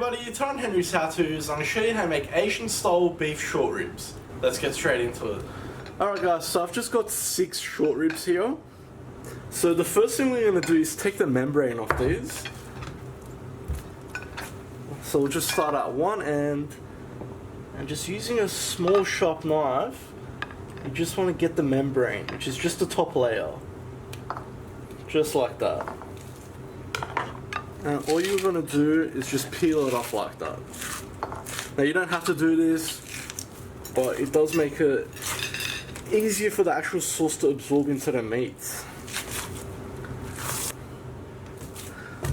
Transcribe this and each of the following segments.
everybody, Tyrone Henry's How To's. I'm going to show you how to make Asian style beef short ribs. Let's get straight into it. Alright guys, so I've just got 6 short ribs here. So the first thing we're going to do is take the membrane off these. So we'll just start at one end, and just using a small sharp knife, you just want to get the membrane, which is just the top layer. Just like that. And all you're going to do is just peel it off like that. Now you don't have to do this, but it does make it easier for the actual sauce to absorb into the meat.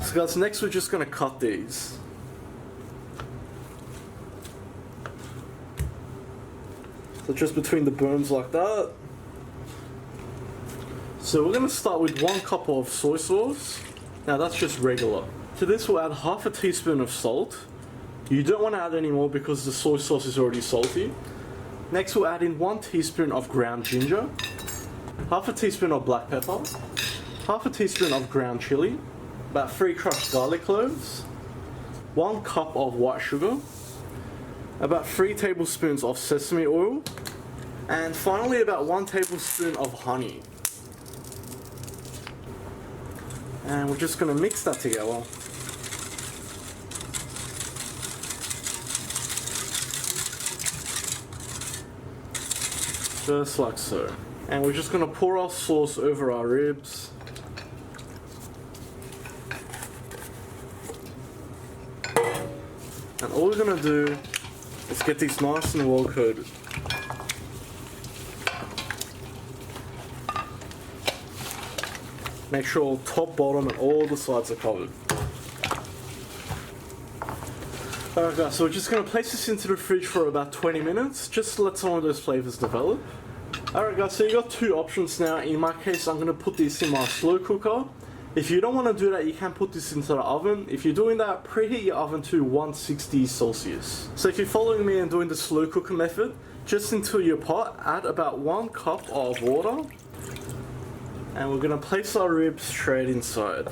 So guys, next we're just going to cut these. So just between the bones like that. So we're going to start with 1 cup of soy sauce. Now that's just regular. To this we'll add half a teaspoon of salt. You don't want to add any more because the soy sauce is already salty. Next we'll add in 1 teaspoon of ground ginger, half a teaspoon of black pepper, half a teaspoon of ground chili, about 3 crushed garlic cloves, 1 cup of white sugar, about 3 tablespoons of sesame oil, and finally about 1 tablespoon of honey. And we're just going to mix that together. Just like so. And we're just going to pour our sauce over our ribs. And all we're going to do is get these nice and well coated. Make sure top, bottom and all the sides are covered. Alright guys, so we're just going to place this into the fridge for about 20 minutes, just to let some of those flavours develop. Alright guys, so you got 2 options now. In my case, I'm going to put this in my slow cooker. If you don't want to do that, you can put this into the oven. If you're doing that, preheat your oven to 160 Celsius. So if you're following me and doing the slow cooker method, just into your pot, add about 1 cup of water. And we're going to place our ribs straight inside.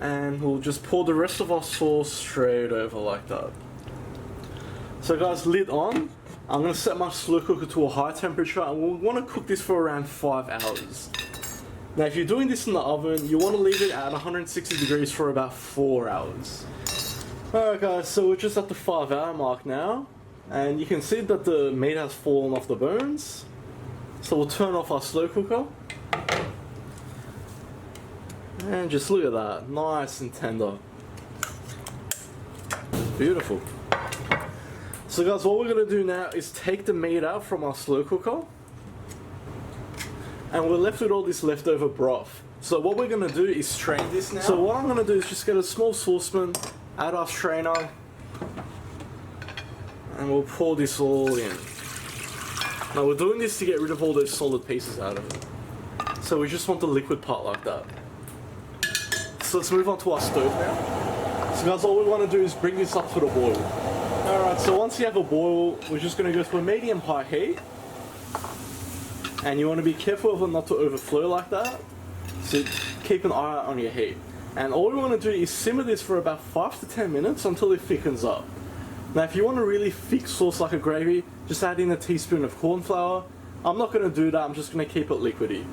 And we'll just pour the rest of our sauce straight over like that. So guys, lid on. I'm going to set my slow cooker to a high temperature and we'll want to cook this for around 5 hours. Now if you're doing this in the oven, you want to leave it at 160 degrees for about 4 hours. Alright guys, so we're just at the 5-hour mark now. And you can see that the meat has fallen off the bones. So we'll turn off our slow cooker. And just look at that, nice and tender. Beautiful. So guys, what we're going to do now is take the meat out from our slow cooker. And we're left with all this leftover broth. So what we're going to do is strain this now. So what I'm going to do is just get a small saucepan, add our strainer, and we'll pour this all in. Now we're doing this to get rid of all those solid pieces out of it. So we just want the liquid part like that. So let's move on to our stove now. So guys, all we want to do is bring this up to the boil. Alright, so once you have a boil, we're just going to go to a medium-high heat. And you want to be careful of it not to overflow like that. So keep an eye on your heat. And all we want to do is simmer this for about 5 to 10 minutes until it thickens up. Now if you want a really thick sauce like a gravy, just add in a teaspoon of corn flour. I'm not going to do that, I'm just going to keep it liquidy.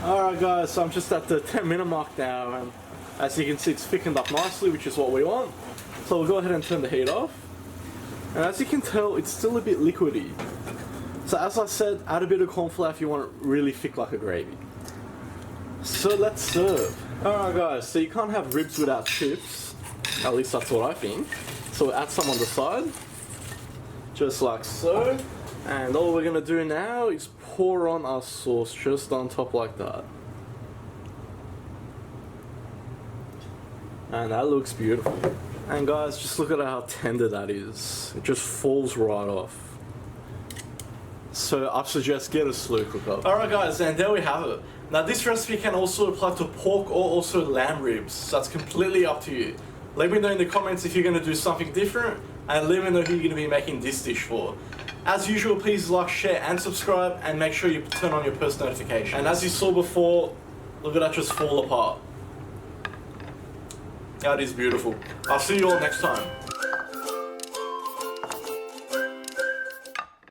Alright guys, so I'm just at the 10-minute mark now, and as you can see it's thickened up nicely, which is what we want. So we'll go ahead and turn the heat off. And as you can tell, it's still a bit liquidy. So as I said, add a bit of corn flour if you want it really thick like a gravy. So let's serve. Alright guys, so you can't have ribs without chips. At least that's what I think. So we'll add some on the side. Just like so. And all we're going to do now is pour on our sauce just on top like that. And that looks beautiful. And guys, just look at how tender that is. It just falls right off. So I suggest get a slow cooker. Alright guys, and there we have it. Now this recipe can also apply to pork or also lamb ribs. So that's completely up to you. Let me know in the comments if you're going to do something different, and let me know who you're going to be making this dish for. As usual, please like, share and subscribe, and make sure you turn on your post notifications. And as you saw before, look at that just fall apart. That is beautiful. I'll see you all next time.